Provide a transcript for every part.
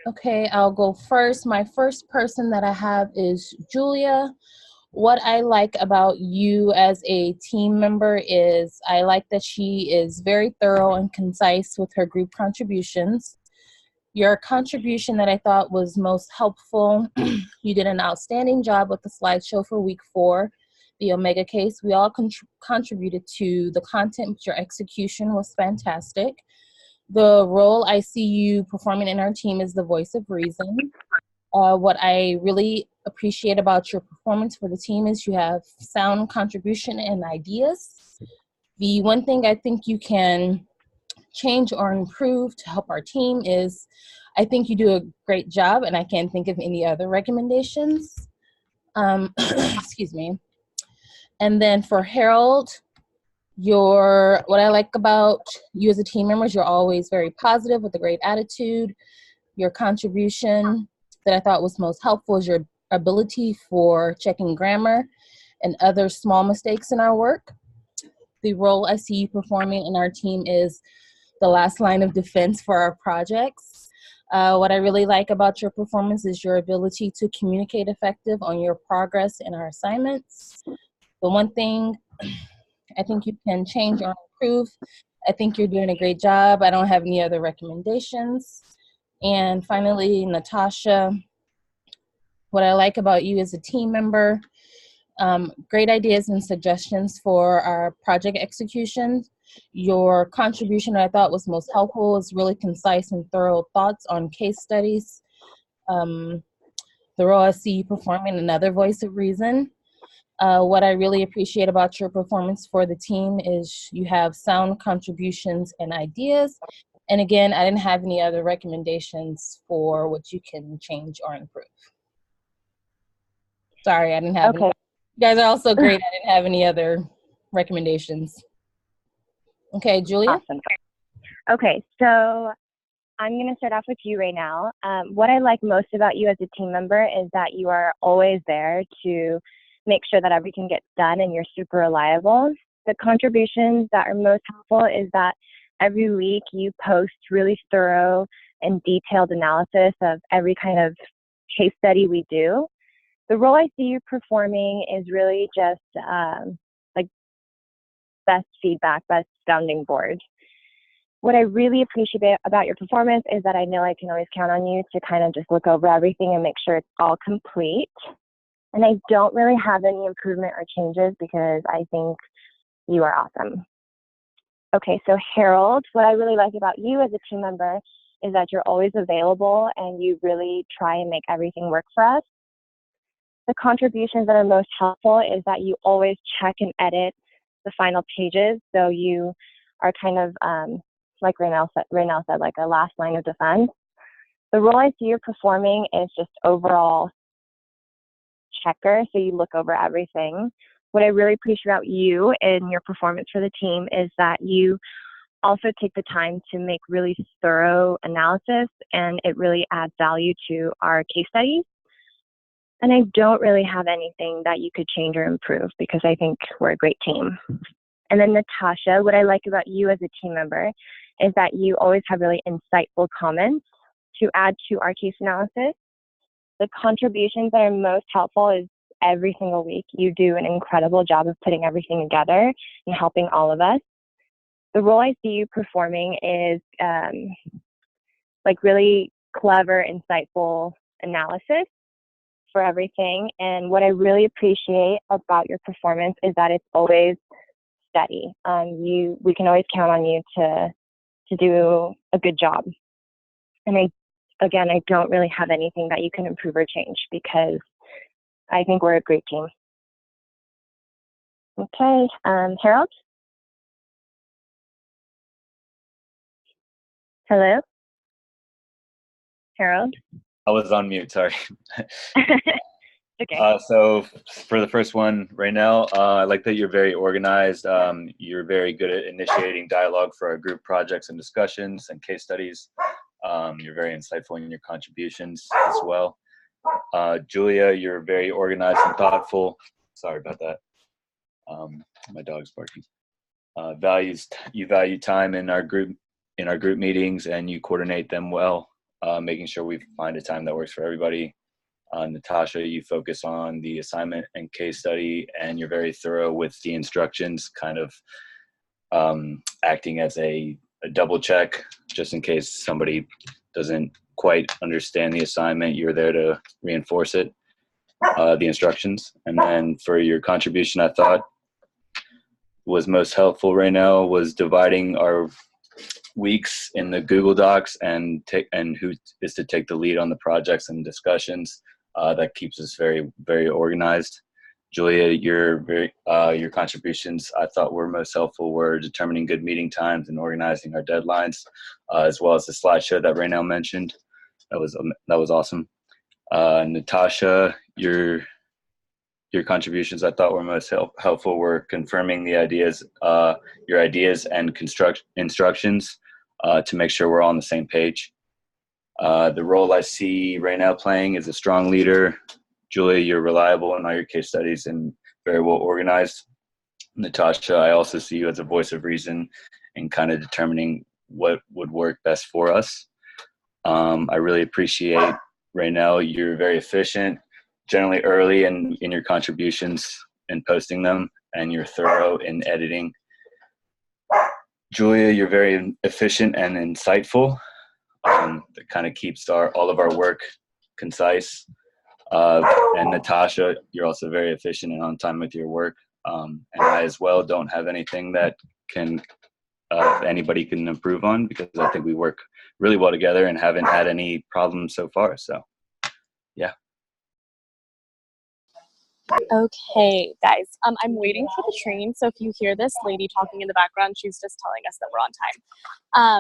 Okay, I'll go first. My first person that I have is Julia. What I like about you as a team member is I like that she is very thorough and concise with her group contributions. Your contribution that I thought was most helpful, you did an outstanding job with the slideshow for week 4, the Omega case. We all contributed to the content, but your execution was fantastic. The role I see you performing in our team is the voice of reason. What I really appreciate about your performance for the team is you have sound contribution and ideas. The one thing I think you can change or improve to help our team is I think you do a great job, and I can't think of any other recommendations. Excuse me. And then for Harold, what I like about you as a team member is you're always very positive with a great attitude. Your contribution that I thought was most helpful is your ability for checking grammar and other small mistakes in our work. The role I see you performing in our team is the last line of defense for our projects. What I really like about your performance is your ability to communicate effective on your progress in our assignments. The one thing I think you can change or improve, I think you're doing a great job. I don't have any other recommendations. And finally, Natasha, what I like about you as a team member, great ideas and suggestions for our project execution. Your contribution I thought was most helpful is really concise and thorough thoughts on case studies. The role I see you performing another voice of reason. What I really appreciate about your performance for the team is you have sound contributions and ideas. And again, I didn't have any other recommendations for what you can change or improve. Sorry, I didn't have any. You guys are also great. I didn't have any other recommendations. Okay, Julia? Awesome. Okay, so I'm going to start off with you right now. What I like most about you as a team member is that you are always there to make sure that everything gets done and you're super reliable. The contributions that are most helpful is that every week you post really thorough and detailed analysis of every kind of case study we do. The role I see you performing is really just like best feedback, best sounding board. What I really appreciate about your performance is that I know I can always count on you to kind of just look over everything and make sure it's all complete. And I don't really have any improvement or changes because I think you are awesome. Okay, so Harold, what I really like about you as a team member is that you're always available and you really try and make everything work for us. The contributions that are most helpful is that you always check and edit the final pages. So you are kind of, like Raynell said, like a last line of defense. The role I see you performing is just overall checker, so you look over everything. What I really appreciate about you and your performance for the team is that you also take the time to make really thorough analysis, and it really adds value to our case studies. And I don't really have anything that you could change or improve because I think we're a great team. And then Natasha, what I like about you as a team member is that you always have really insightful comments to add to our case analysis. The contributions that are most helpful is every single week. You do an incredible job of putting everything together and helping all of us. The role I see you performing is like really clever, insightful analysis for everything. And what I really appreciate about your performance is that it's always steady. We can always count on you to do a good job. And I don't really have anything that you can improve or change because I think we're a great team. Okay, Harold? Hello? Harold? I was on mute, sorry. Okay. So for the first one, Raynell, I like that you're very organized. You're very good at initiating dialogue for our group projects and discussions and case studies. You're very insightful in your contributions as well. Julia, you're very organized and thoughtful. Sorry about that. My dog's barking. You value time in our group meetings, and you coordinate them well. making sure we find a time that works for everybody. Natasha, you focus on the assignment and case study, and you're very thorough with the instructions, kind of acting as a double check just in case somebody doesn't quite understand the assignment. You're there to reinforce it, the instructions. And then for your contribution, I thought was most helpful right now was dividing our weeks in the Google Docs and who is to take the lead on the projects and discussions. That keeps us very, very organized. Julia, your contributions I thought were most helpful were determining good meeting times and organizing our deadlines, as well as the slideshow that Raynell mentioned. That was awesome. Natasha, your contributions I thought were most helpful were confirming the ideas, your ideas and instructions to make sure we're all on the same page. The role I see Raynell playing is a strong leader. Julia, you're reliable in all your case studies and very well organized. Natasha, I also see you as a voice of reason and kind of determining what would work best for us. I really appreciate Raynell. You're very efficient, generally early in your contributions and posting them, and you're thorough in editing. Julia, you're very efficient and insightful. That kind of keeps all of our work concise. And Natasha, you're also very efficient and on time with your work. And I as well don't have anything that anybody can improve on, because I think we work really well together and haven't had any problems so far. So, yeah. Okay, guys, I'm waiting for the train, so if you hear this lady talking in the background, she's just telling us that we're on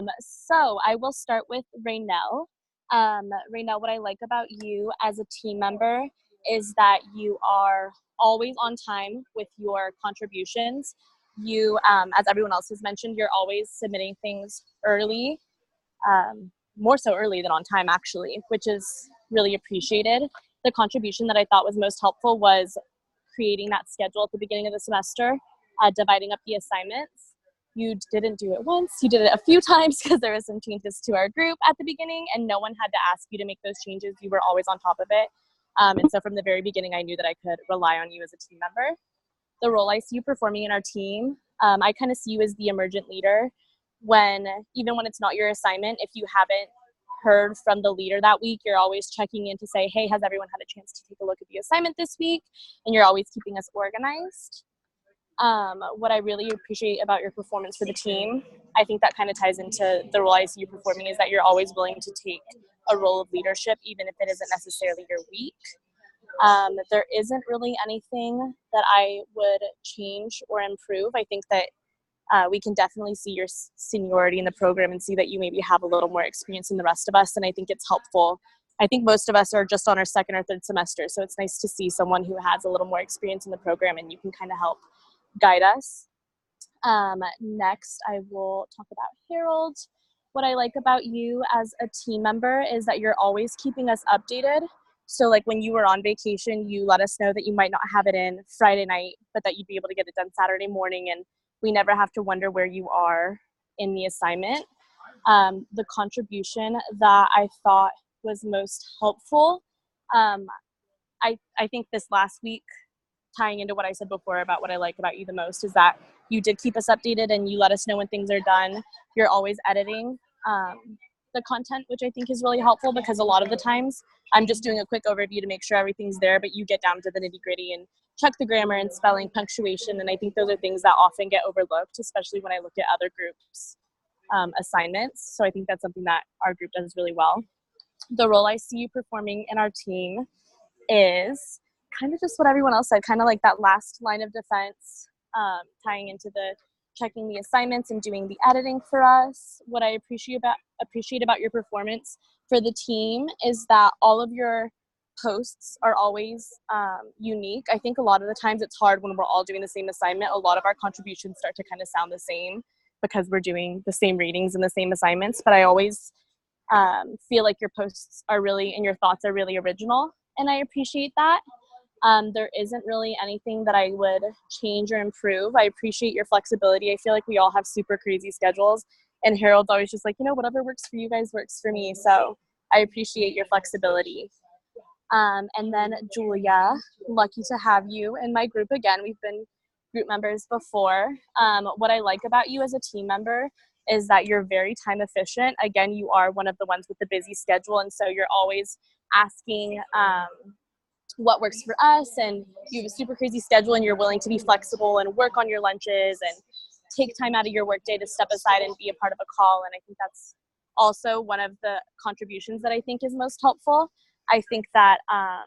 time. So I will start with Raynell. Raynell, what I like about you as a team member is that you are always on time with your contributions. You, as everyone else has mentioned, you're always submitting things early, more so early than on time actually, which is really appreciated. The contribution that I thought was most helpful was creating that schedule at the beginning of the semester, dividing up the assignments. You didn't do it once, you did it a few times because there were some changes to our group at the beginning and no one had to ask you to make those changes. You were always on top of it. And so from the very beginning, I knew that I could rely on you as a team member. The role I see you performing in our team, I kind of see you as the emergent leader even when it's not your assignment, if you haven't heard from the leader that week, you're always checking in to say, hey, has everyone had a chance to take a look at the assignment this week? And you're always keeping us organized. What I really appreciate about your performance for the team, I think that kind of ties into the role I see you performing, is that you're always willing to take a role of leadership, even if it isn't necessarily your week. There isn't really anything that I would change or improve. I think that we can definitely see your seniority in the program and see that you maybe have a little more experience than the rest of us. And I think it's helpful. I think most of us are just on our second or third semester. So it's nice to see someone who has a little more experience in the program and you can kind of help guide us. Next, I will talk about Harold. What I like about you as a team member is that you're always keeping us updated. So like when you were on vacation, you let us know that you might not have it in Friday night, but that you'd be able to get it done Saturday morning. And we never have to wonder where you are in the assignment. The contribution that I thought was most helpful, I think this last week, tying into what I said before about what I like about you the most, is that you did keep us updated and you let us know when things are done. You're always editing the content, which I think is really helpful, because a lot of the times I'm just doing a quick overview to make sure everything's there, but you get down to the nitty gritty and check the grammar and spelling, punctuation, and I think those are things that often get overlooked, especially when I look at other groups' assignments. So I think that's something that our group does really well. The role I see you performing in our team is kind of just what everyone else said, kind of like that last line of defense, tying into the checking the assignments and doing the editing for us. What I appreciate about your performance for the team is that all of your posts are always unique. I think a lot of the times it's hard when we're all doing the same assignment. A lot of our contributions start to kind of sound the same because we're doing the same readings and the same assignments, but I always feel like your posts are really, and your thoughts are really original, and I appreciate that. There isn't really anything that I would change or improve. I appreciate your flexibility. I feel like we all have super crazy schedules, and Harold's always just like, whatever works for you guys works for me. So I appreciate your flexibility. And then Julia, lucky to have you in my group again. We've been group members before. What I like about you as a team member is that you're very time efficient. Again, you are one of the ones with the busy schedule, and so you're always asking what works for us, and you have a super crazy schedule, and you're willing to be flexible and work on your lunches and take time out of your workday to step aside and be a part of a call. And I think that's also one of the contributions that I think is most helpful. I think that I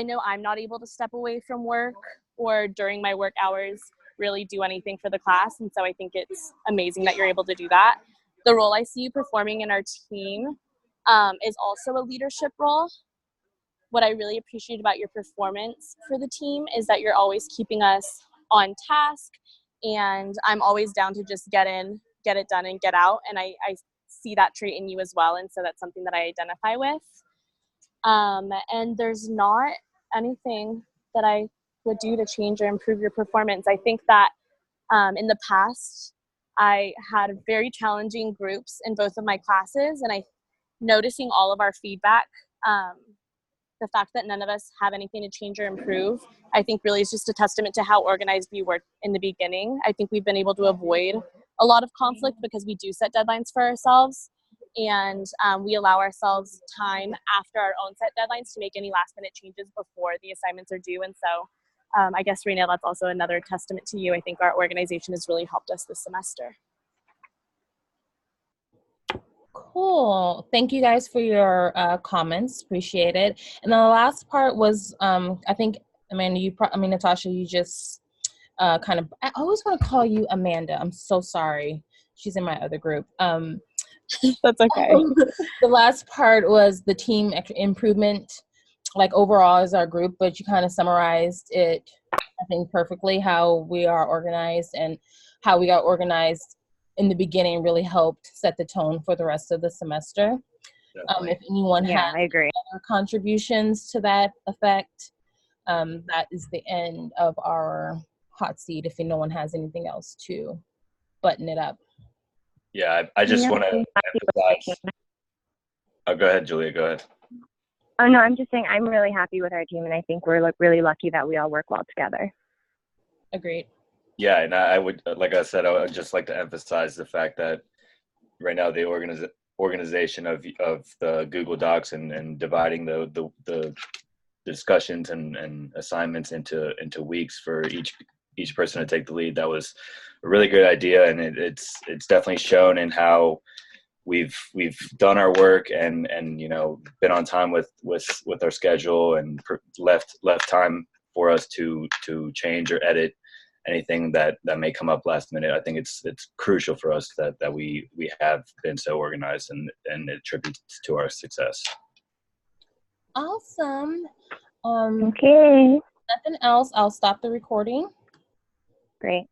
know I'm not able to step away from work or during my work hours really do anything for the class. And so I think it's amazing that you're able to do that. The role I see you performing in our team is also a leadership role. What I really appreciate about your performance for the team is that you're always keeping us on task, and I'm always down to just get in, get it done, and get out. And I see that trait in you as well. And so that's something that I identify with. And there's not anything that I would do to change or improve your performance. I think that in the past, I had very challenging groups in both of my classes, and noticing all of our feedback, the fact that none of us have anything to change or improve, I think really is just a testament to how organized we were in the beginning. I think we've been able to avoid a lot of conflict because we do set deadlines for ourselves, and we allow ourselves time after our own set deadlines to make any last minute changes before the assignments are due. And so I guess, Raina, that's also another testament to you. I think our organization has really helped us this semester. Cool. Thank you guys for your comments. Appreciate it. And then the last part was, I think, Amanda, Natasha, you just I always want to call you Amanda. I'm so sorry. She's in my other group. That's okay. The last part was the team improvement, like overall as our group, but you kind of summarized it, I think, perfectly, how we are organized and how we got organized in the beginning really helped set the tone for the rest of the semester. If anyone has I agree. other contributions to that effect, that is the end of our hot seat if no one has anything else to button it up. Yeah, I just want to emphasize. Oh, go ahead, Julia, go ahead. Oh, no, I'm just saying I'm really happy with our team, and I think we're really lucky that we all work well together. Agreed. Yeah, and I would, like I said, I would just like to emphasize the fact that right now the organization of the Google Docs and dividing the discussions and assignments into weeks for each person to take the lead, that was a really good idea, and it's definitely shown in how we've done our work and been on time with our schedule and left time for us to change or edit anything that may come up last minute. I think it's crucial for us that we have been so organized, and it attributes to our success. Awesome. Okay. Nothing else. I'll stop the recording. Great.